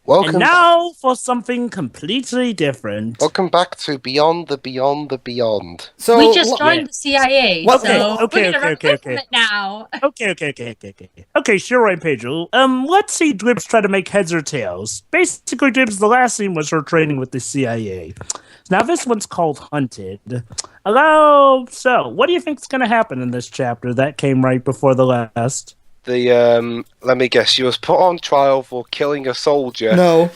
Welcome, And now for something completely different. welcome back to Beyond the Beyond the Beyond. So We just joined the CIA, What- so okay, we're gonna okay, run okay. from it now. Okay, sure, right, Pedro. Let's see Dwibs try to make heads or tails. Basically, Dwibs, the last scene was her training with the CIA. Now this one's called Hunted. So what do you think's gonna happen in this chapter that came right before the last? Let me guess, she was put on trial for killing a soldier. no.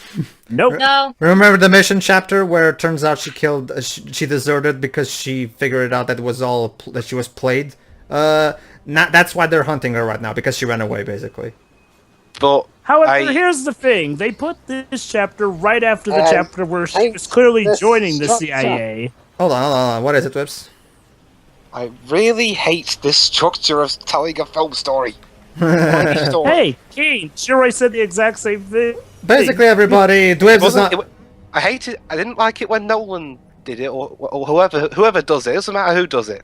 Nope. No, Remember the mission chapter where it turns out she killed, she deserted because she figured out that it was all that she was played. That's why they're hunting her right now, because she ran away, basically. But However, here's the thing. They put this chapter right after the And chapter where she I- was clearly this joining the structure. CIA. Hold on. What is it, Whips? I really hate this structure of telling a film story. Story. Hey, Keen, sure I said the exact same thing. Basically, everybody, Dwibs is Wasn't- not. it- I hate it. I didn't like it when Nolan did it, or whoever does it. It doesn't matter who does it.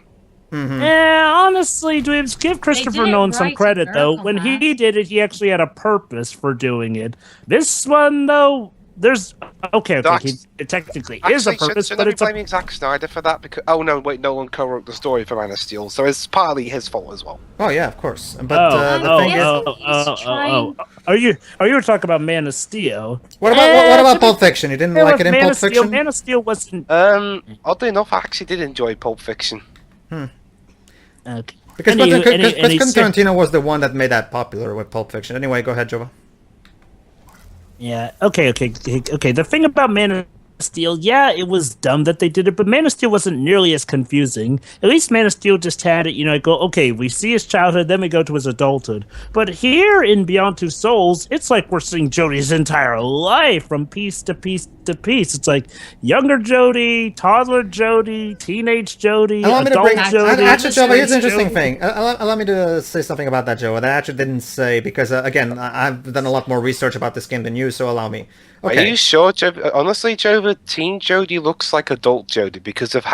Yeah, honestly, Dwibs, give Christopher did it Nolan some right, credit, though. girl, When huh? he did it, he actually had a purpose for doing it. This one, though, there's... Okay, it technically is a Actually, purpose, shouldn't but I be it's a... blaming Zack Snyder for that? Because no, wait, Nolan co-wrote the story for Man of Steel, so it's partly his fault as well. Oh yeah, of course. But the thing is, Are you talking about Man of Steel? what about Pulp Fiction? You didn't like it in Man Pulp of Steel, Fiction? Man of Steel wasn't... Oddly enough, I actually did enjoy Pulp Fiction. Okay. Because Anywho, Quentin any- Tarantino was the one that made that popular with Pulp Fiction. Anyway, go ahead, Jova. Yeah, okay. The thing about Man of Steel, yeah, it was dumb that they did it, but Man of Steel wasn't nearly as confusing. At least Man of Steel just had it, go, okay, we see his childhood, then we go to his adulthood. But here in Beyond Two Souls, it's like we're seeing Jody's entire life from piece to piece to piece. It's like younger Jody, toddler Jody, teenage Jody, Allow me to adult bring. Jody. Actually, Jova, here's an Jody. interesting thing. Allow me to say something about that, Jova, that I actually didn't say because, again, I've done a lot more research about this game than you, so allow me. Are Okay. you sure, honestly, Jova, teen Jody looks like adult Jody because of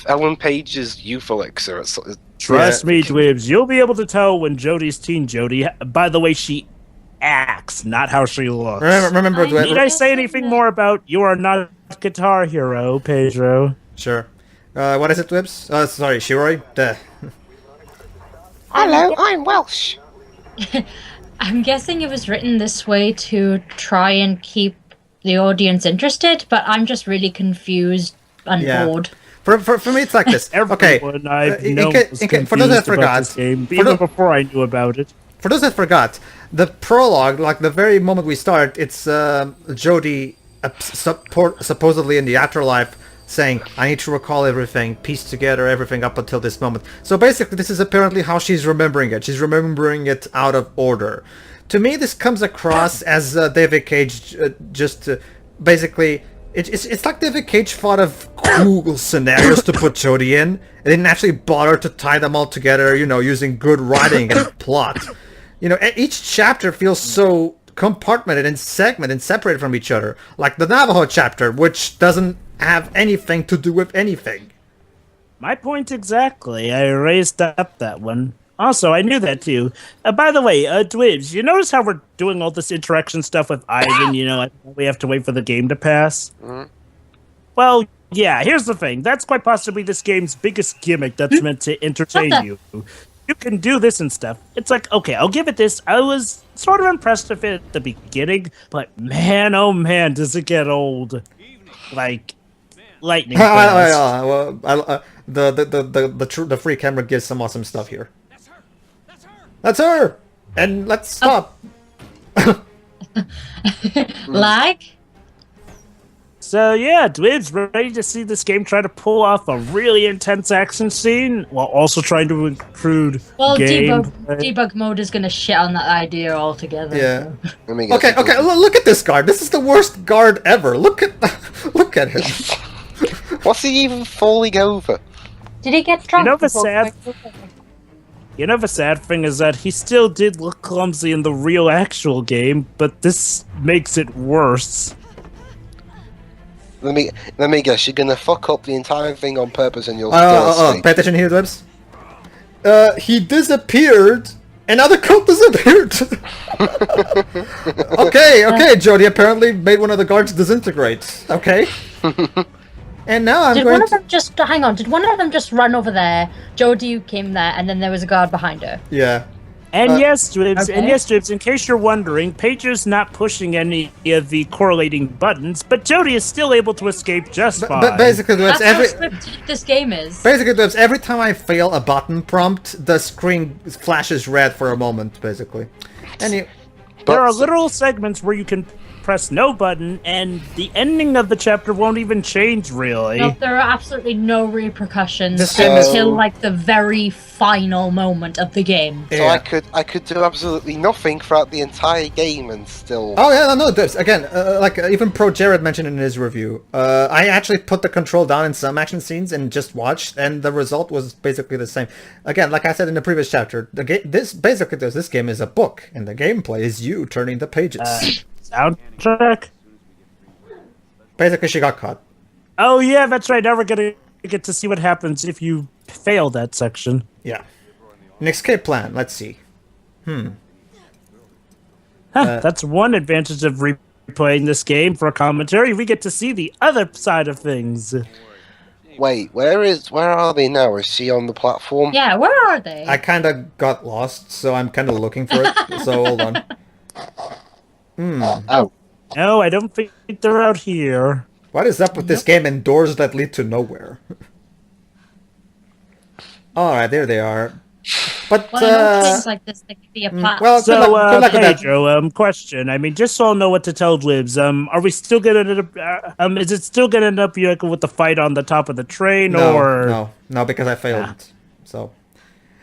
Ellen Page's youth elixir. Trust me, Dwibs, you'll be able to tell when Jody's teen Jody. By the way, she acts, not how she looks. Remember, I- Need I say anything more about you are not a guitar hero, Pedro? Sure. What is it, Dwibs? Sorry, Shiroi? Duh. Hello, I'm Welsh. I'm guessing it was written this way to try and keep the audience interested, but I'm just really confused and Yeah. bored. For me, it's like this. Okay. Everyone I've in known ca- was in ca- for those confused that about forgot, this game, for even tho- before I knew about it. For those that forgot, the prologue, like the very moment we start, it's Jodie supposedly in the afterlife saying, I need to recall everything, piece together everything up until this moment. So basically, this is apparently how she's remembering it. She's remembering it out of order. To me, this comes across as David Cage basically... It's like David Cage thought of cool scenarios to put Jodie in. It didn't actually bother to tie them all together, using good writing and plot. Each chapter feels so compartmented and segmented and separated from each other. Like the Navajo chapter, which doesn't have anything to do with anything. My point exactly. I raised up that one. Also, I knew that too. By the way, Dwibs, you notice how we're doing all this interaction stuff with Ivan, like we have to wait for the game to pass? Mhm. Well, yeah, here's the thing. That's quite possibly this game's biggest gimmick that's meant to entertain you. You can do this and stuff. It's like, okay, I'll give it this. I was sort of impressed with it at the beginning, but man, oh man, does it get old. Like, lightning fast. The free camera gives some awesome stuff here. That's her! And let's stop. Lag? So yeah, Dwibs, ready to see this game try to pull off a really intense action scene while also trying to include Well, game. debug mode is gonna shit on that idea altogether. Yeah. Let me guess. Okay, look at this guard. This is the worst guard ever. Look at him. What's he even falling over? Did he get drunk? You know the sad thing is that he still did look clumsy in the real actual game, but this makes it worse. Let me guess. You're gonna fuck up the entire thing on purpose, and you'll still escape. Pay attention here, Dwebs. He disappeared And now the cult disappeared! Okay, Jody apparently made one of the guards disintegrate. Okay. And now I'm Did going one of to... them just hang on? Did one of them just run over there? Jodie came there, and then there was a guard behind her. Yeah. And yes, Dribs, Okay. in case you're wondering, Pedro's not pushing any of the correlating buttons, but Jody is still able to escape just fine. But basically, That's Dwebs, how scripted this game is. every time I fail a button prompt, the screen flashes red for a moment, basically. Anyway, There are literal segments where you can press no button, and the ending of the chapter won't even change, really. No, there are absolutely no repercussions This game is- until like the very final moment of the game. So I could do absolutely nothing throughout the entire game and still. Oh yeah, no, Dwebs, again, even Pro Jared mentioned in his review, I actually put the control down in some action scenes and just watched, and the result was basically the same. Again, like I said in the previous chapter, this game is a book, and the gameplay is you turning the pages. Soundtrack? Basically, she got caught. Oh yeah, that's right. Now we're gonna get to see what happens if you fail that section. Yeah. An escape plan. Let's see. That's one advantage of replaying this game for a commentary. We get to see the other side of things. Wait, where are they now? Is she on the platform? Yeah, where are they? I kind of got lost, so I'm kind of looking for it. So hold on. Oh, No, I don't think they're out here. What is up with this game and doors that lead to nowhere? Alright, there they are. But, well, I know things like this that could be a platform. well, good So, luck with that. Pedro, question. I mean, just so I'll know what to tell Libs, are we still gonna end up, is it still gonna end up like, with the fight on the top of the train, or? No, because I failed. So.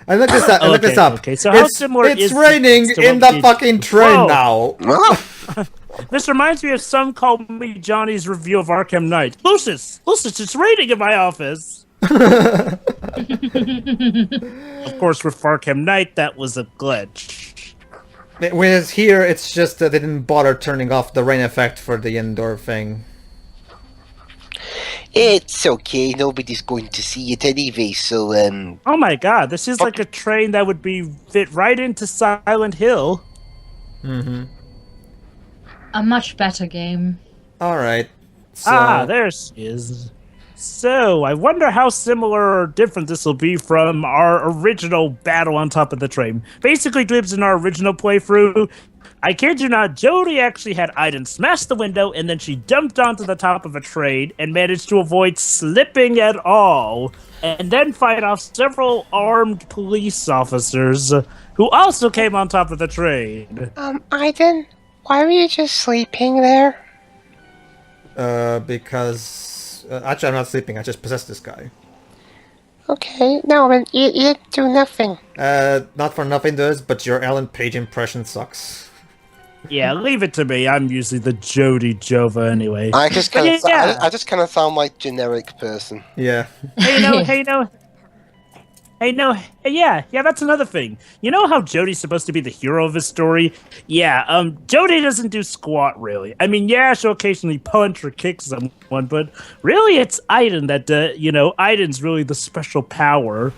I looked this up. I looked this up. Okay, so how similar it's is raining this to in what the we- fucking train Whoa. now. This reminds me of Some Call Me Johnny's review of Arkham Knight. Lucius, it's raining in my office. Of course, with Arkham Knight, that was a glitch. Whereas here, it's just they didn't bother turning off the rain effect for the indoor thing. it's okay. Nobody's going to see it anyway. So Oh my god, this is like a train that would fit right into Silent Hill. A much better game. Alright. So, There she is. So, I wonder how similar or different this will be from our original battle on top of the train. Basically, Dibs, in our original playthrough, I kid you not, Jodie actually had Aiden smash the window, and then she jumped onto the top of a train and managed to avoid slipping at all, and then fight off several armed police officers who also came on top of the train. Aiden, why were you just sleeping there? because... actually, I'm not sleeping. I just possessed this guy. Okay, no, but you do nothing. Not for nothing does, but your Ellen Page impression sucks. Yeah, leave it to me. I'm usually the Jodie Jova anyway. I just But kind of, yeah. I just kind of sound like generic person. Yeah. Yeah, that's another thing. You know how Jodie's supposed to be the hero of his story? Yeah, Jodie doesn't do squat, really. I mean, yeah, she'll occasionally punch or kick someone, but really it's Aiden that, Aiden's really the special power.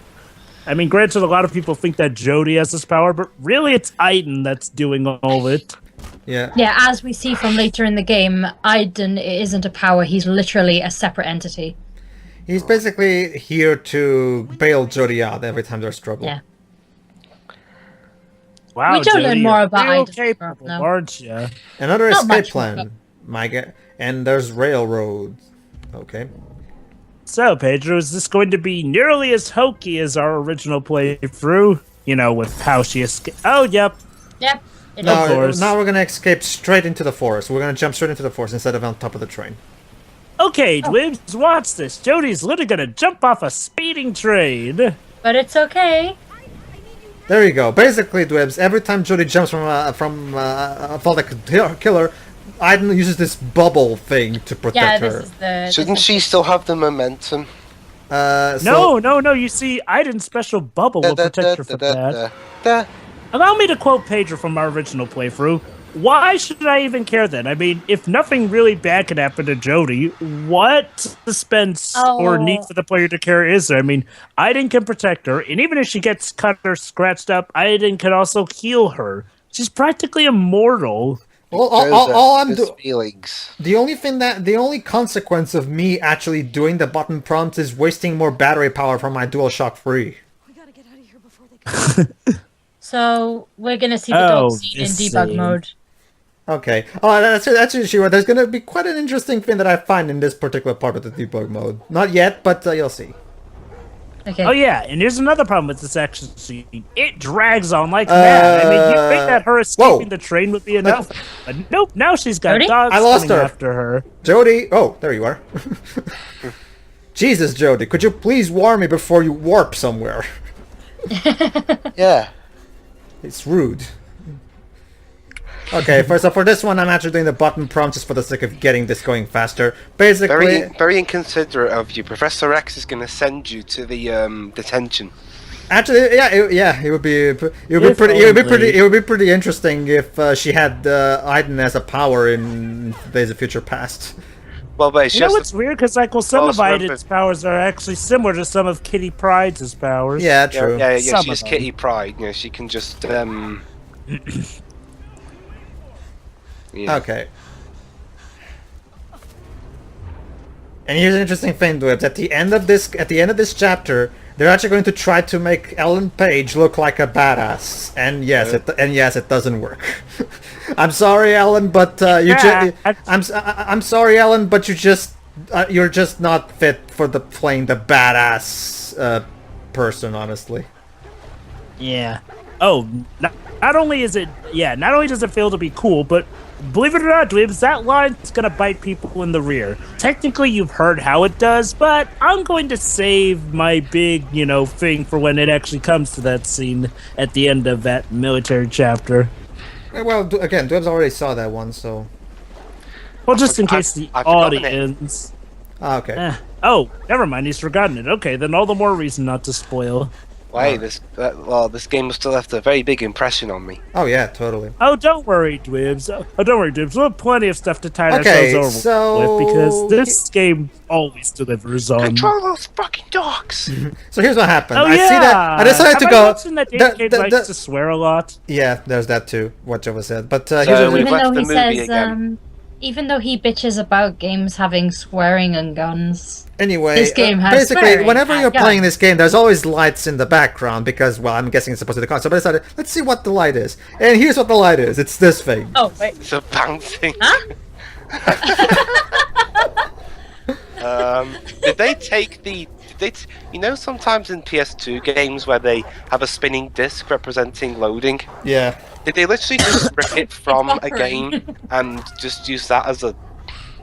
I mean, granted, a lot of people think that Jodie has this power, but really it's Aiden that's doing all of it. Yeah. Yeah, as we see from later in the game, Aiden isn't a power, he's literally a separate entity. He's basically here to bail Jodie out every time there's trouble. Yeah. Wow, We do learn Jodie, more you're about real Aiden's capable, now. aren't you? Another Not escape much, plan, my guy. And there's railroad. Okay. So, Pedro, is this going to be nearly as hokey as our original playthrough? You know, with how she escaped. Oh, yep. Yep. It Now, is. course. now we're gonna escape straight into the forest. We're gonna jump straight into the forest instead of on top of the train. Okay, Dwibs, watch this. Jodie's literally gonna jump off a speeding train. But it's okay. There you go. Basically, Dwebs, every time Jodie jumps from a fallen killer, Aiden uses this bubble thing to Yeah, protect this her. is the... Shouldn't she still have the momentum? So- No. You see, Aiden's special bubble will protect her from that. Da. Allow me to quote Pedro from our original playthrough. why should I even care then? I mean, if nothing really bad can happen to Jody, what suspense or need for the player to care is there? I mean, Aiden can protect her, and even if she gets cut or scratched up, Aiden can also heal her. She's practically immortal. All I'm doing. Feelings. The only consequence of me actually doing the button prompts is wasting more battery power from my DualShock 3. We gotta get out of here before they come. So we're gonna see the dog scene in debug mode. Okay. Oh, that's sure. There's gonna be quite an interesting thing that I find in this particular part of the debug mode. Not yet, but you'll see. Okay. Oh yeah, and here's another problem with this action scene. It drags on like mad. I mean, you think that her escaping the train would be enough, but nope. Now she's got Jody? dogs I lost coming her. after her. Jody! Oh, there you are. Jesus, Jody, could you please warn me before you warp somewhere? Yeah. It's rude. Okay, so for this one, I'm actually doing the button prompts just for the sake of getting this going faster. Basically, Very inconsiderate of you. Professor X is going to send you to the detention. actually, it would be pretty interesting if she had Aiden as a power in Days of Future Past. Well, but it's You know just what's weird? Because like, well, some of remember- Aiden's powers are actually similar to some of Kitty Pryde's powers. Yeah, true. yeah, Some she's of them. Kitty Pryde. You know, she can just yeah. Okay. And here's an interesting thing, Dwebs. At the end of this chapter, they're actually going to try to make Ellen Page look like a badass. And yes, it doesn't work. I'm sorry, Ellen, but I'm sorry, Ellen, but you're just not fit for playing the badass person, honestly. Yeah. Oh, not only does it fail to be cool, but believe it or not, Dwebs, that line's gonna bite people in the rear. Technically, you've heard how it does, but I'm going to save my big, thing for when it actually comes to that scene at the end of that military chapter. Well, again, Dwebs already saw that one, so... Well, just in case the I've forgotten audience... Okay. Oh, never mind, he's forgotten it. Okay, then all the more reason not to spoil. Why this game has still left a very big impression on me. Oh yeah, totally. Oh, don't worry, Dwebs. Don't worry, Dwebs. We'll have plenty of stuff to tie Okay, ourselves over so- with, because this game always delivers on... Control those fucking dogs! So here's what happened. Oh, I yeah! see that. I decided to Have go. I mentioned that David likes to swear a lot? Yeah, there's that too. What Jova said, but So here's we've Even left though the he movie says, again. even though he bitches about games having swearing and guns. anyway. This game has basically, swearing whenever and you're guns. playing this game, there's always lights in the background because, well, I'm guessing it's supposed to be the console. But I decided, let's see what the light is. And here's what the light is. It's this thing. Oh wait, It's a bouncing. huh? Did they take the? Sometimes in PS2 games where they have a spinning disc representing loading. Yeah. Did they literally just rip it from a buffering. game and just use that as a?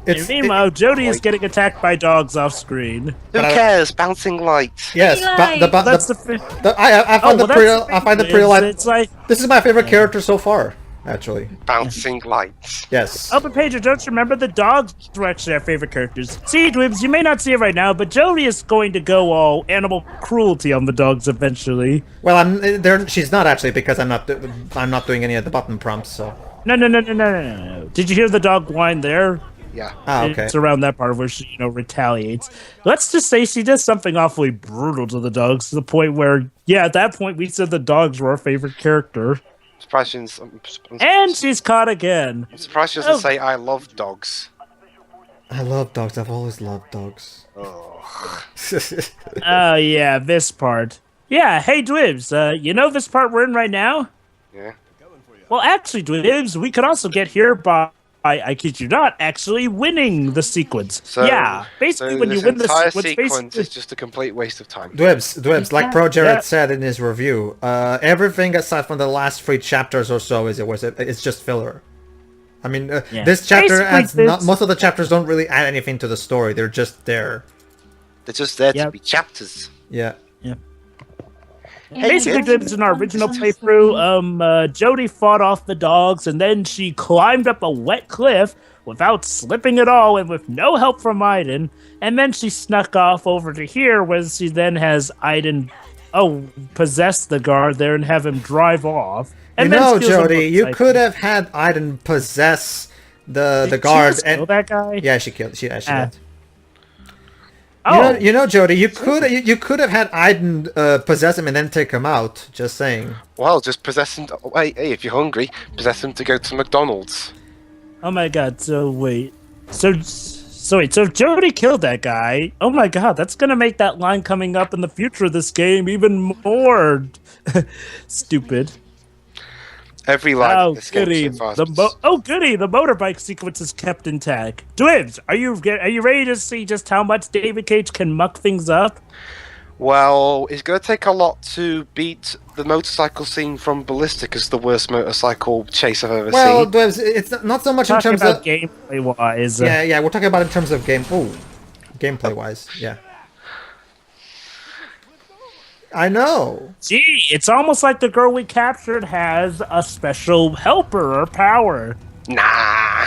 It's, Meanwhile, Jody is getting attacked by dogs off screen. Who But I- cares? Bouncing lights. yes. That's the... I find the pre light. It's like... This is my favorite character so far, actually. Bouncing lights. Yes. Oh, but Pedro, don't you remember the dogs were actually our favorite characters? See, Dwebs, you may not see it right now, but Jody is going to go all animal cruelty on the dogs eventually. Well, she's not actually because I'm not doing any of the button prompts. So. No. Did you hear the dog whine there? Yeah. Ah, okay. It's around that part where she, retaliates. Let's just say she does something awfully brutal to the dogs to the point where, at that point we said the dogs were our favorite character. And she's caught again. I'm surprised she doesn't say I love dogs. I love dogs. I've always loved dogs. Oh. Oh, yeah, this part. Yeah, hey, Dwebs, you know this part we're in right now? Yeah. Well, actually, Dwebs, we could also get here by, I kid you not, actually winning the sequence. So, basically so when you this win the entire sequence, sequence basically... is just a complete waste of time. Dwebs, like Pro Jared Yeah. said in his review, everything aside from the last 3 chapters or so it's just filler. I mean, this chapter Basically, adds most of the chapters don't really add anything to the story. They're just there. They're just there to Yep. be chapters. Yeah. Basically, Dwebs, in our original playthrough, Jody fought off the dogs, and then she climbed up a wet cliff without slipping at all and with no help from Aiden, and then she snuck off over to here, where she then has Aiden possess the guard there and have him drive off. And You then know, steals a Jody, you motorcycle. could have had Aiden possess the Did guard she just kill that guy? Yeah, she killed. She actually Ah. did. Oh, You know, Jody, you could have had Aiden possess him and then take him out. Just saying. Well, just possess him. Hey, if you're hungry, possess him to go to McDonald's. oh my god. So wait. So if Jody killed that guy, oh my god, that's gonna make that line coming up in the future of this game even more stupid. Every line Oh in this game goody, so far. goody, the motorbike sequence is kept intact. Dwibs, are you ready to see just how much David Cage can muck things up? Well, it's going to take a lot to beat the motorcycle scene from Ballistic as the worst motorcycle chase I've ever Well, seen. Dwebs, it's not so much in Talking terms about of gameplay wise. yeah, we're talking about in terms of gameplay wise. Yeah. I know. Gee, it's almost like the girl we captured has a special helper or power. Nah.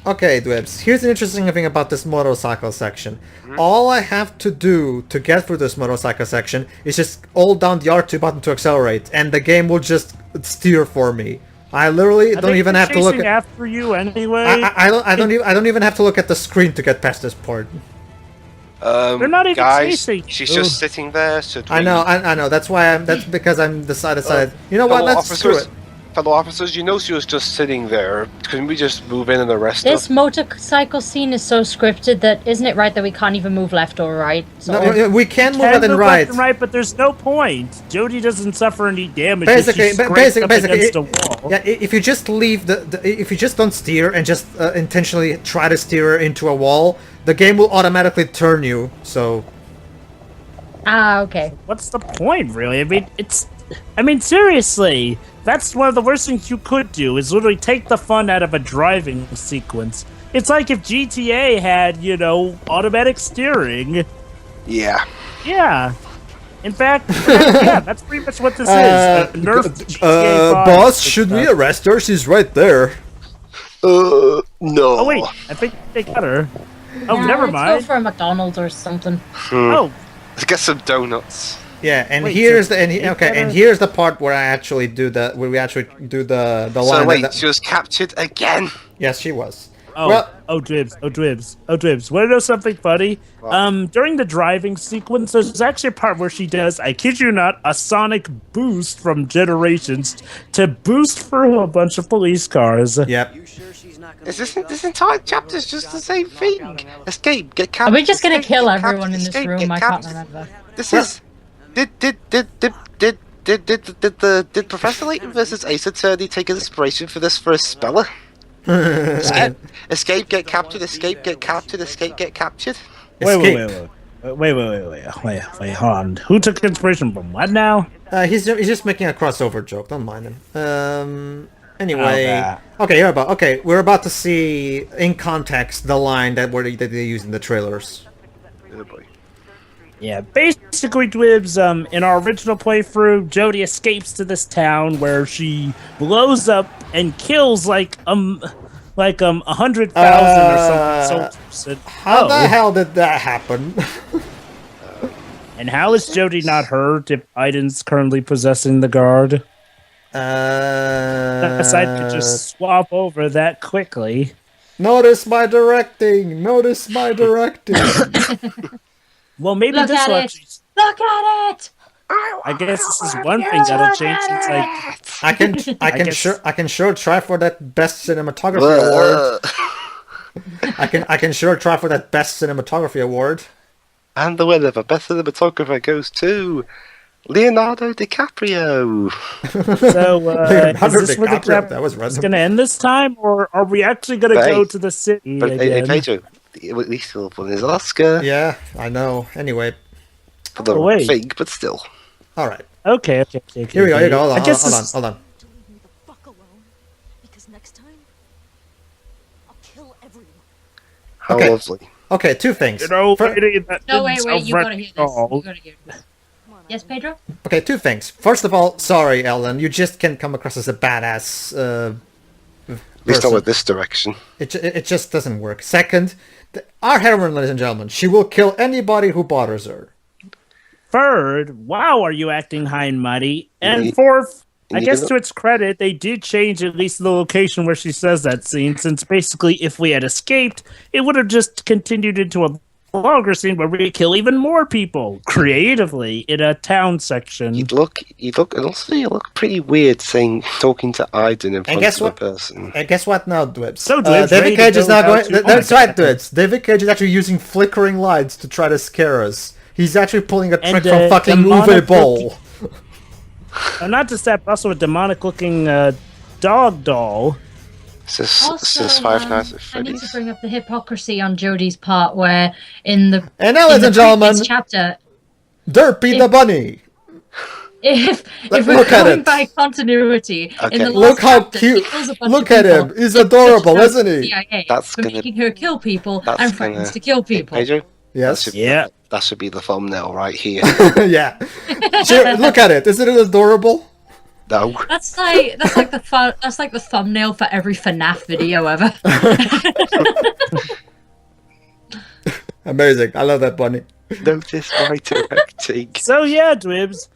Okay, Dwebs, here's an interesting thing about this motorcycle section. All I have to do to get through this motorcycle section is just hold down the R2 button to accelerate, and the game will just steer for me. I literally don't even have to look at. After you anyway. I don't even have to look at the screen to get past this part. They're not even guys, chasing. she's Ugh. just sitting there. Should I we- know. That's why that's because I'm decided. You know what? fellow Let's screw it. Fellow officers, you know she was just sitting there. Couldn't we just move in and arrest her? This motorcycle scene is so scripted that isn't it right that we can't even move left or right? So No, we can move Can left and move right. left and right, but there's no point. Jody doesn't suffer any damage. Basically, if she's basically, scraped up against it- a wall. Yeah, if you just leave if you just don't steer and just intentionally try to steer into a wall, the game will automatically turn you. So okay. What's the point, really? I mean, seriously, that's one of the worst things you could do, is literally take the fun out of a driving sequence. It's like if GTA had, automatic steering. Yeah. Yeah. In fact, yeah, that's pretty much what this is. Nerfed GTA 5 boss, and should we stuff. arrest her? She's right there. No. Oh, wait, I think they got her. Oh, Yeah, never let's mind. go for a McDonald's or something. Oh, Let's get some donuts. Yeah, and Wait, here's so the and they okay, and gotta- here's the part where we actually do the So line. wait, that- she was captured again. yes, she was. oh, Well, Dribs. Want to know something funny? During the driving sequence, there's actually a part where she does, I kid you not, a sonic boost from Generations to boost through a bunch of police cars. yep. Is this entire chapter is just the same thing? Escape, get Are captured. we just gonna escape, kill get everyone captured, in this escape, room? get I can't captured. remember. This is. Did Professor Layton versus Ace Attorney take inspiration for this for a speller? Escape, get captured, escape, get captured, escape, get captured. Escape. Wait, hold on. Who took inspiration from what now? He's just making a crossover joke. Don't mind him. Anyway, Okay. we're about to see in context the line that they use in the trailers. Oh boy. Yeah, basically, Dwibs, in our original playthrough, Jodie escapes to this town where she blows up and kills like 100,000 or something. So, How the hell did that happen? and how is Jodie not hurt if Aiden's currently possessing the guard? Aside to just swap over that quickly. Notice my directing. Notice my directing. Well, maybe Look this at will it. actually. Look at it! I guess this is one thing that'll change since I can sure try for that best cinematography award. I can sure try for that best cinematography award. And the winner for best cinematographer goes to Leonardo DiCaprio. So, Leonardo is this where the DiCaprio, crap that was is random. going to end this time, or are we actually going to Hey, go to the city But hey, again? Pedro, we still won his Oscar Yeah, I know. Anyway, for the wait. wrong thing, but still. all right. Okay. Here we go. Hold on. I guess Hold on. Don't leave me the fuck alone. Because next time, I'll kill everyone. How Okay. lovely. Okay, two things. that No, didn't wait, sound you gotta right hear at this. all. You gotta hear this. Yes, Pedro? Okay, two things. First of all, sorry, Ellen. You just can't come across as a badass. At least not person. with this direction. It just doesn't work. Second, our heroine, ladies and gentlemen, she will kill anybody who bothers her. Third, wow, are you acting high and mighty? And You- fourth, I you guess know- to its credit, they did change at least the location where she says that scene, since basically if we had escaped, it would have just continued into a longer scene where we kill even more people creatively in a town section. You'd look, and also you look pretty weird talking to Aiden in front guess of a what? person. And guess what now, Dwibs? So Dwibs, ready David to Cage is go now down going. to- That's right, Dwibs. David Cage is actually using flickering lights to try to scare us. He's actually pulling a trick And, from fucking demonic Movie Bowl. Not just that, but also a demonic-looking dog doll. Says Five Nights at I need to Freddy's. bring up the hypocrisy on Jodie's part, where in the And now, in ladies the and gentlemen, previous chapter, Derpy the Bunny. if Look we're at going it. by continuity, Okay. in the last Look how chapter, cute. he kills a bunch Look of at people, him. He's and adorable, pushes isn't out the he? CIA That's for gonna- making her kill people That's and threatens gonna- to kill people. Pedro? Yes. Yeah. That should be the thumbnail right here. Yeah. Sure, look at it. Isn't it adorable? No. That's like the thumbnail for every FNAF video ever. Amazing. I love that bunny. Notice my directing. So yeah, Dwibs.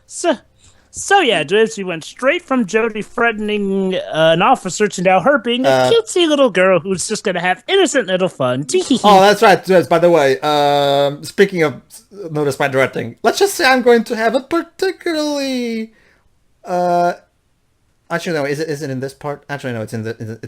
So yeah, Dwibs, we went straight from Jodie threatening an officer to now her being a cutesy little girl who's just gonna have innocent little fun. Oh, that's right. Yes, by the way, speaking of notice my directing, let's just say I'm going to have a particularly. Actually, no. Is it in this part? Actually, no. It's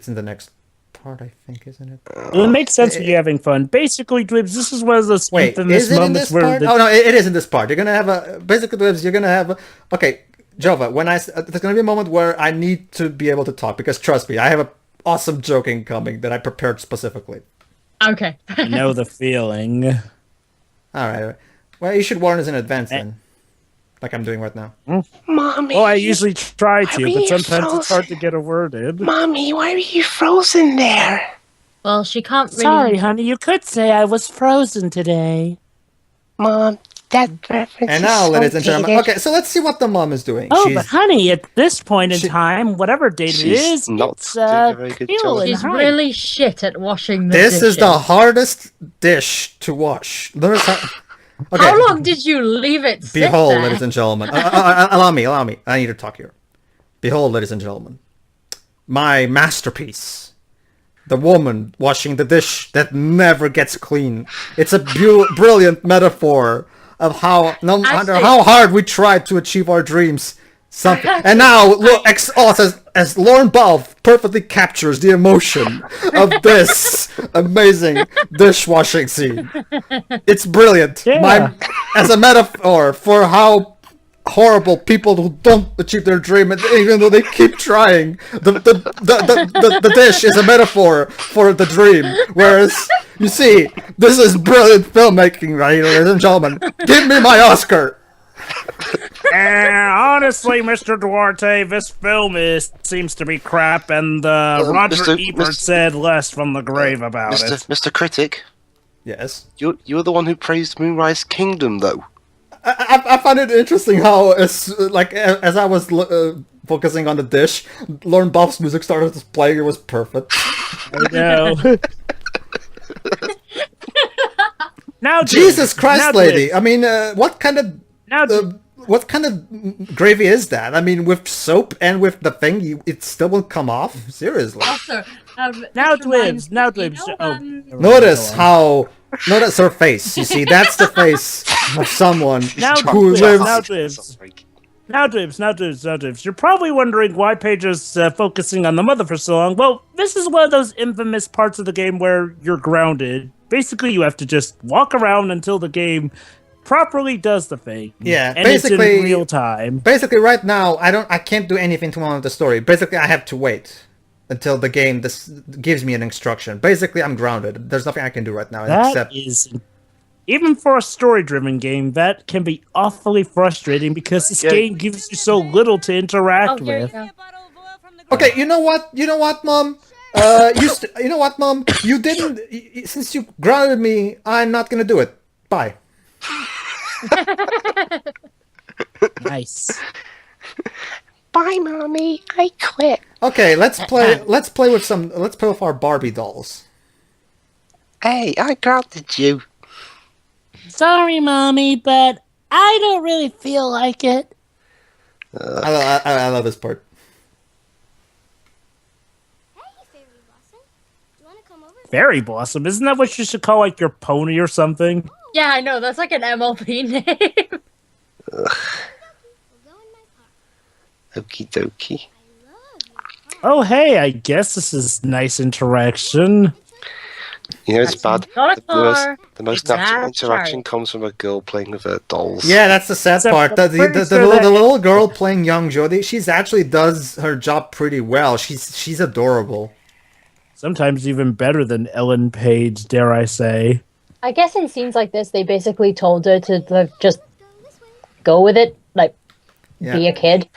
in the next part. I think, isn't it? It makes sense when you're having fun. Basically, Dwibs, this is one of those Wait, infamous is it in moments this where part? Oh no, it is in this part. You're gonna have a basically, Dwibs, you're gonna have a, okay, Jova. There's gonna be a moment where I need to be able to talk because trust me, I have a awesome joking coming that I prepared specifically. Okay. I know the feeling. All right. Well, you should warn us in advance then, like I'm doing right now. Mommy. Well, I usually try to, Mommy, but sometimes it's hard to frozen. get a word in. Mommy, why are you frozen there? Well, she can't really. Sorry, honey, you could say I was frozen today. Mom, that reference And now, ladies and gentlemen, okay, so let's see what the mom is doing. Oh, but honey, at this point in she- time, whatever date it She's is, not it's doing a very good feeling job. She's high. really shit at washing the This is the dishes. hardest dish to wash. Notice how. Okay. How long did you leave it sit Behold, there? ladies and gentlemen. Allow me. I need to talk here. Behold, ladies and gentlemen. My masterpiece. The woman washing the dish that never gets clean. It's a brilliant metaphor of how, no matter Actually- how hard we try to achieve our dreams, something. And now, look, as Lauren Balfe perfectly captures the emotion of this amazing dishwashing scene. It's brilliant. Yeah. As a metaphor for how horrible people who don't achieve their dream, and even though they keep trying, the dish is a metaphor for the dream. Whereas, you see, this is brilliant filmmaking, right, ladies and gentlemen. Give me my Oscar. Honestly, Mr. Duarte, this film seems to be crap, and Roger Mr. Ebert said less from the grave about it. Mr. Critic, Yes. you're the one who praised Moonrise Kingdom, though. I find it interesting how, as I was focusing on the dish, Lauren Balfe's music started playing. It was perfect. I know. Now, Jesus Christ, now, lady! I mean, what kind of Now, what kind of gravy is that? I mean, with soap and with the thing, it still won't come off. Seriously. Also, Now, this reminds Dwibs, now, me, you Dwibs, know, oh. Notice her face. You see, that's the face of someone Now, who Dwibs, lives. now, Dwibs. Now, Dwibs. You're probably wondering why Pedro's focusing on the mother for so long. Well, this is one of those infamous parts of the game where you're grounded. Basically, you have to just walk around until the game properly does the thing. Yeah, and it's basically- in real time. Basically, right now, I can't do anything to move the story. Basically, I have to wait until the game gives me an instruction. Basically, I'm grounded. There's nothing I can do right now That except. is, even for a story-driven game, that can be awfully frustrating because this game gives you so little to interact Oh, here you with. go. Okay, you know what, Mom? You know what, Mom? You didn't. Since you grounded me, I'm not gonna do it. Bye. Nice. Bye, Mommy. I quit. Okay, let's play with our Barbie dolls. Hey, I grounded you. Sorry, Mommy, but I don't really feel like it. I love this part. Hey, Fairy Blossom. Do you want to come over? Fairy Blossom, isn't that what you should call like your pony or something? Yeah, I know. That's like an MLP name. We'll go in my park. Okie dokie. I love your park. Oh, hey, I guess this is nice interaction. You know, it's bad. Not a The car. most It's a natural interaction chariot. comes from a girl playing with her dolls. Yeah, that's the sad Except part. I'm pretty The sure that- little girl playing young Jodie, she's actually does her job pretty well. She's adorable. Sometimes even better than Ellen Page, dare I say. I guess in scenes like this, they basically told her to like, just go with it, like Yeah. be a kid.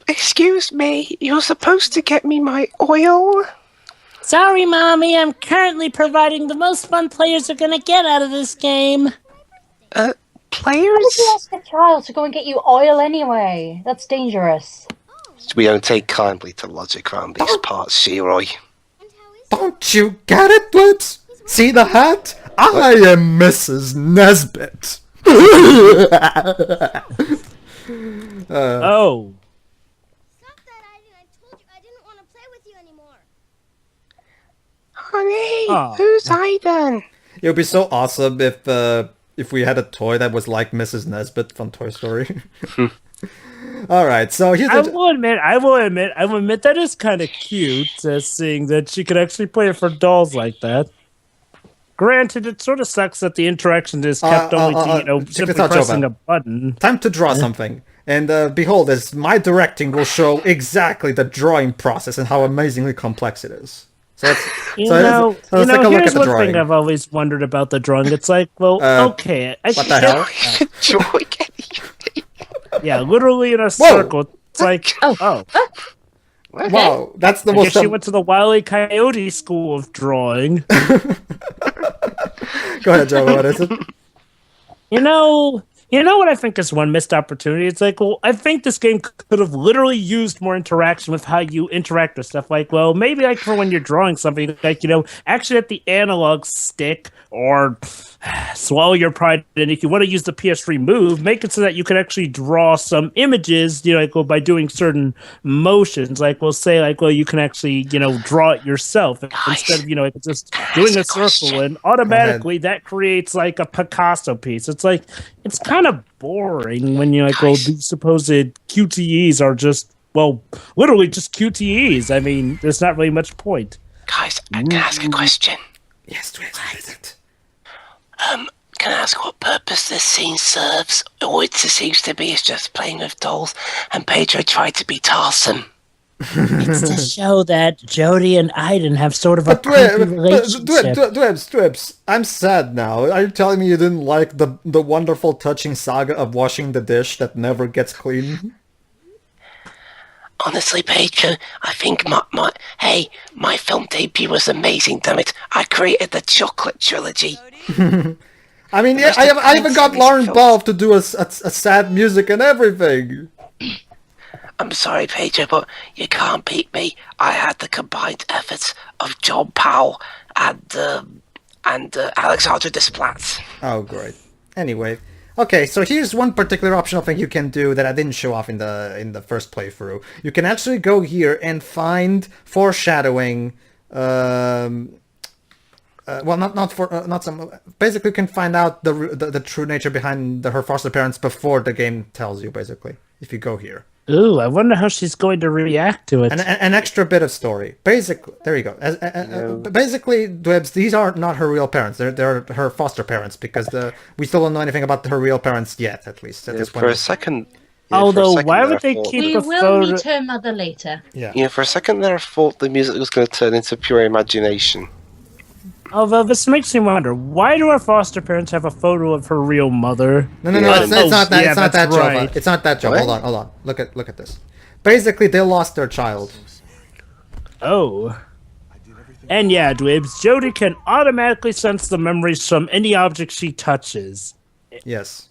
Excuse me, you're supposed to get me my oil? Sorry, Mommy, I'm currently providing the most fun players are gonna get out of this game. Players? You ask a child to go and get you oil anyway. That's dangerous. We don't take kindly to logic around these parts, Sheroy. And how is Don't you get it, Blips? See the hat? I am Mrs. Nesbit. Oh. Stop that, Aiden. I told you I didn't want to play with you anymore. Honey, Aw. who's Aiden? It would be so awesome if we had a toy that was like Mrs. Nesbit from Toy Story. All right, so here's I the. will admit that is kind of cute, seeing that she could actually play it for dolls like that. Granted, it sort of sucks that the interaction is kept only to, check simply this out, pressing Jova. a button. Time to draw something. And behold, as my directing will show exactly the drawing process and how amazingly complex it is. So let's, You so know, let's, so let's take a look here's at the one drawing. thing I've always wondered about the drawing. It's like, well, okay, I what the can't- hell? Joy, Yeah, literally in a circle. It's like, oh, Wow, that's the I most. guess she went to the Wile E. Coyote school of drawing. Go ahead, Joe. What is it? You know what I think is one missed opportunity? It's like, well, I think this game could have literally used more interaction with how you interact with stuff. Like, well, maybe like for when you're drawing something, like, actually at the analog stick or swallow your pride. And if you want to use the PS3 move, make it so that you can actually draw some images, by doing certain motions. Like, we'll say, like, well, you can actually, draw it yourself instead of, like just doing a circle, and automatically that creates like a Picasso piece. It's like, it's kind of boring when you're like, well, these supposed QTEs are just, well, literally just QTEs. I mean, there's not really much point. Guys, I can ask a question. Yes, Twix, what is it? Can I ask what purpose this scene serves? All it seems to be is just playing with dolls, and Pedro tried to be Tarzan. It's to show that Jody and Aiden have sort of a creepy relationship. Dwibs, I'm sad now. Are you telling me you didn't like the wonderful, touching saga of washing the dish that never gets clean? Honestly, Pedro, I think my film debut was amazing, damn it. I created the chocolate trilogy. I mean, yeah, I even got Lauren Ball to do a sad music and everything. I'm sorry, Pedro, but you can't beat me. I had the combined efforts of John Powell and Alexandra Desplat. Oh, great. Anyway, okay, so here's one particular optional thing you can do that I didn't show off in the first playthrough. You can actually go here and find foreshadowing. Basically, you can find out the true nature behind her foster parents before the game tells you. Basically, if you go here. Ooh, I wonder how she's going to react to it. An extra bit of story. Basically, there you go. Basically, Dwebs, these are not her real parents. They're her foster parents because we still don't know anything about her real parents yet, at least at this point. For a second. Although, why would they keep We the will photo? meet her mother later. Yeah. For a second there, I thought the music was going to turn into pure imagination. Although this makes me wonder, why do our foster parents have a photo of her real mother? No, Yeah. it's not that. Yeah, It's not that, that's Jova. right. It's not that, Jova. What? Hold on. Look at this. Basically, they lost their child. Oh. And yeah, Dwibs, Jody can automatically sense the memories from any object she touches. Yes.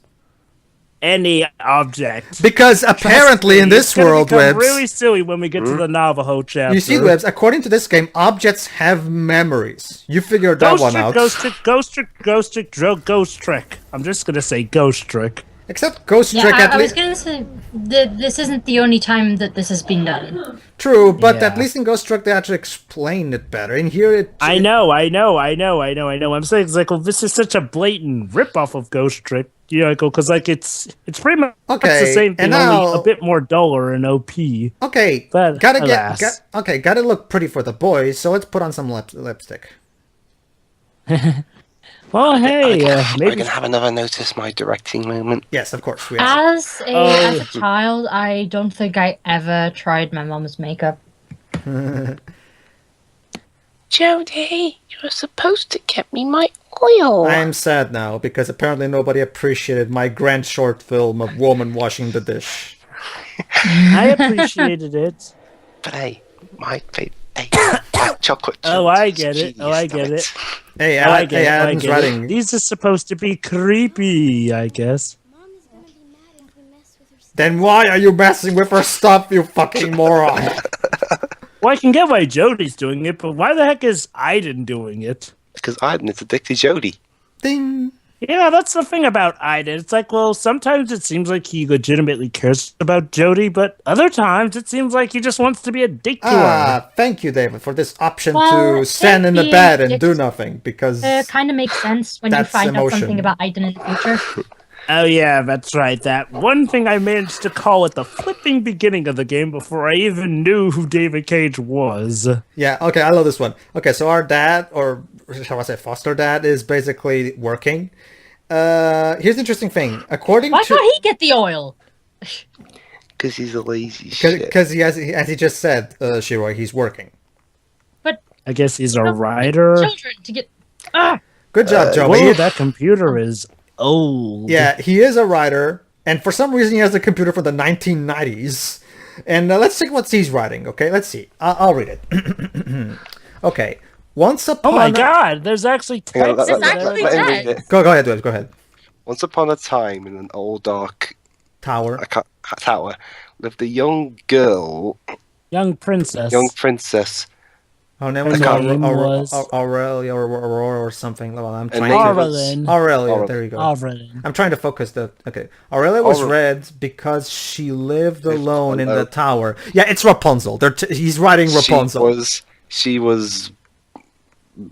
Any object. Because apparently in this It's gonna world, become Webs, really silly when we get to the Navajo chapter. you see, Webs, according to this game, objects have memories. You figured that Ghost one trick, out. ghost trick, ghost trick, ghost trick, ghost trick. I'm just gonna say ghost trick. Except Ghost Yeah, Trick at I was least. gonna say that this isn't the only time that this has been done. True, but Yeah. at least in Ghost Trick they actually explained it better. In here, I know. I'm saying it's like, well, this is such a blatant ripoff of Ghost Trick, because like it's pretty much Okay, the same thing, and now- only a bit more duller and OP. Okay, But alas. gotta look pretty for the boys. So let's put on some lipstick. Well, hey, Are we maybe gonna have another notice my directing moment? Yes, of course we are. As a child, I don't think I ever tried my mom's makeup. Jody, you were supposed to get me my oil. I am sad now because apparently nobody appreciated my grand short film of woman washing the dish. I appreciated it. But hey, my favorite. Hey, chocolate. Oh, I chips, get it. jeez, Oh, I damn get it. Hey, Oh, I get it. Oh, I Adam's get writing. it. These are supposed to be creepy, I guess. Mom is gonna be mad if we mess with her stuff. Then why are you messing with her stuff, you fucking moron? Well, I can get why Jody's doing it, but why the heck is Aiden doing it? Because Iden's addicted to Jody. Ding. Yeah, that's the thing about Aiden. It's like, well, sometimes it seems like he legitimately cares about Jody, but other times it seems like he just wants to be a dick to her. Ah, thank you, David, for this option Well, to stand in the being bed and do dicks- nothing, because Kind of makes sense when you That's find out emotion. something about Aiden in the future. Oh yeah, that's right. That one thing I managed to call at the flipping beginning of the game before I even knew who David Cage was. yeah, okay, I love this one. Okay, so our dad, or shall I say foster dad, is basically working. Here's the interesting thing. According Why to... can't he get the oil? Because he's a lazy shit. Because he has, as he just said, Shiroi, he's working. But I guess he's a writer. children to get. Ah, Good job, Joey. Whoa, that computer is old. Yeah, he is a writer, and for some reason he has a computer from the 1990s. And let's see what he's writing, okay? Let's see. I'll read it. Okay. Once Oh upon my a... god, there's actually Hang on, text It's in there. actually let him text. read it. Go ahead, Dave, go ahead. Once upon a time, in an old dark Tower. tower, lived a young girl, Young princess. young princess. Her name Her was name was- Aurelia or Aurora or something. Well, I'm And trying they- to... Aurelin. Aurelia, there you go. Aurelin. I'm trying to focus the... Okay. Aurelia was Aure- red because she lived alone in the tower. Yeah, it's Rapunzel. He's writing Rapunzel. She was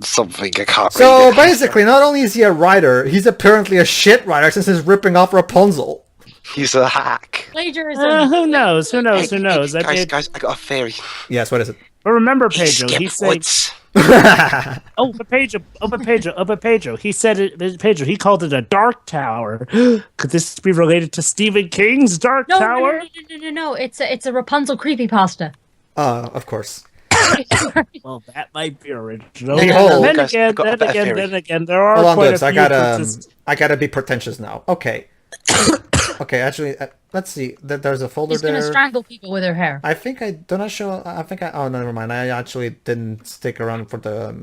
something I can't So read it. basically, not only is he a writer, he's apparently a shit writer since he's ripping off Rapunzel. He's a hack. Plagiarism. Who knows? Who knows? Who knows? I mean, Guys, I got a theory. Yes, what is it? but remember, He Pedro. He skipped said, woods. but Pedro. He said it. Pedro. He called it a dark tower. Could this be related to Stephen King's Dark No, Tower? no. It's a Rapunzel creepypasta. Of course. Well, that might be original. Behold. Then Guys, I again, got a better theory. there are Hold on, quite Dibs. a I few. gotta, princess- I gotta be pretentious now. Okay. Okay, actually, let's see. There's a folder He's gonna there. strangle people with her hair. I think I don't I show. I think I. Oh, no, never mind. I actually didn't stick around for the.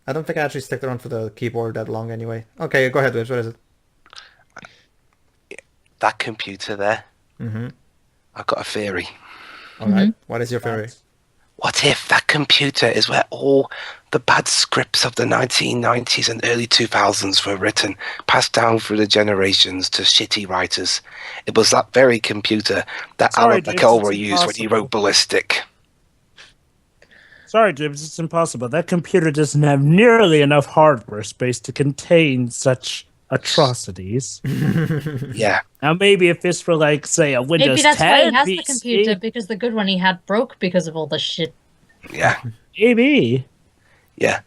I don't think I actually stuck around for the keyboard that long anyway. Okay, go ahead, Dibs. What is it? That computer there. Mm-hmm. I've got a theory. All right. What is your theory? What if that computer is where all the bad scripts of the 1990s and early 2000s were written, passed down through the generations to shitty writers? It was that very computer that Sorry, Alan James, McElroy it's used when he impossible. wrote Ballistic. Sorry, James, it's impossible. That computer doesn't have nearly enough hardware space to contain such atrocities. Yeah. Now, maybe if this were like, say, a Windows Maybe that's 10 why he has the PC, computer, because the good one he had broke because of all the shit. Yeah. maybe. Yeah.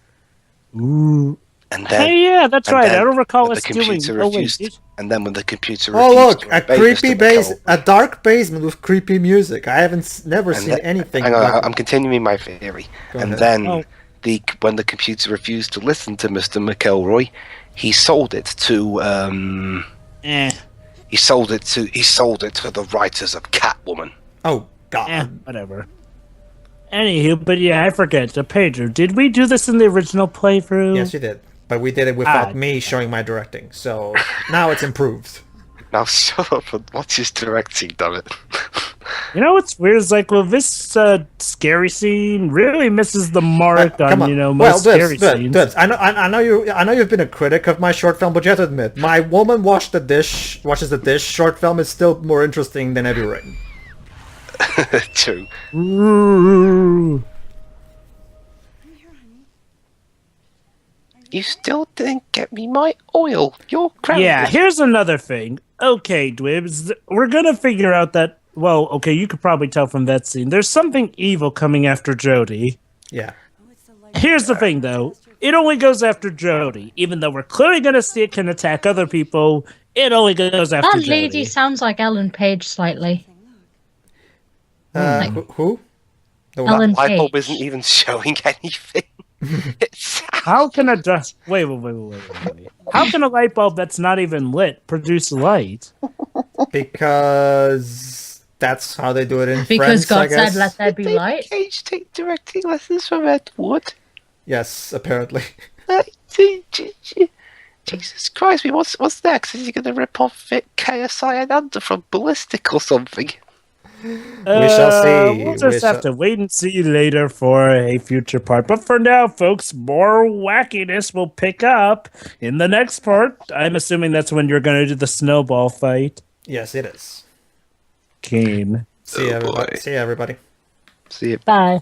Ooh. And then, Hey, yeah, that's and right. I then don't recall when us the doing. computer Oh wait, refused, and then when the computer Oh refused look, to a obey creepy Mr. base, McElroy, a dark basement with creepy music. I haven't never and seen then- anything. Hang on, like I'm continuing my theory. Go And ahead. then Oh. when the computer refused to listen to Mr. McElroy, he sold it to he sold it to the writers of Catwoman. Oh God. Whatever. Anywho, but yeah, I forget. Pedro, did we do this in the original playthrough? Yes, you did. But we did it without Ah. me showing my directing. So now it's improved. Now shut up and watch his directing, damn it. You know what's weird is like, well, this scary scene really misses the mark on, Come on. you know, Well, most scary scenes. Dibs. I know you've been a critic of my short film, but you have to admit, my woman watches the dish short film is still more interesting than Heavy Rain. True. Ooh. You still didn't get me my oil. You're grounded. Yeah, here's another thing. Okay, Dwibs, we're gonna figure out that. Well, okay, you could probably tell from that scene. There's something evil coming after Jody. Yeah. Here's the thing, though. It only goes after Jody. Even though we're clearly going to see it can attack other people, it only goes after That Jody. lady sounds like Ellen Page slightly. Who? The what? Ellen Light bulb Page. isn't even showing anything. It's How can a dust... Wait. How can a light bulb that's not even lit produce light? Because that's how they do it in Because Friends, I God guess. said, let there be David light. Cage take directing lessons from Ed Wood. Yes, apparently. Jesus Christ, what's next? Is he going to rip off KSI and Under from Ballistic or something? We shall see. We'll just have to wait and see later for a future part. But for now, folks, more wackiness will pick up in the next part. I'm assuming that's when you're going to do the snowball fight. Yes, it is. Keen. See you, everybody. boy. See you, everybody. See you. Bye.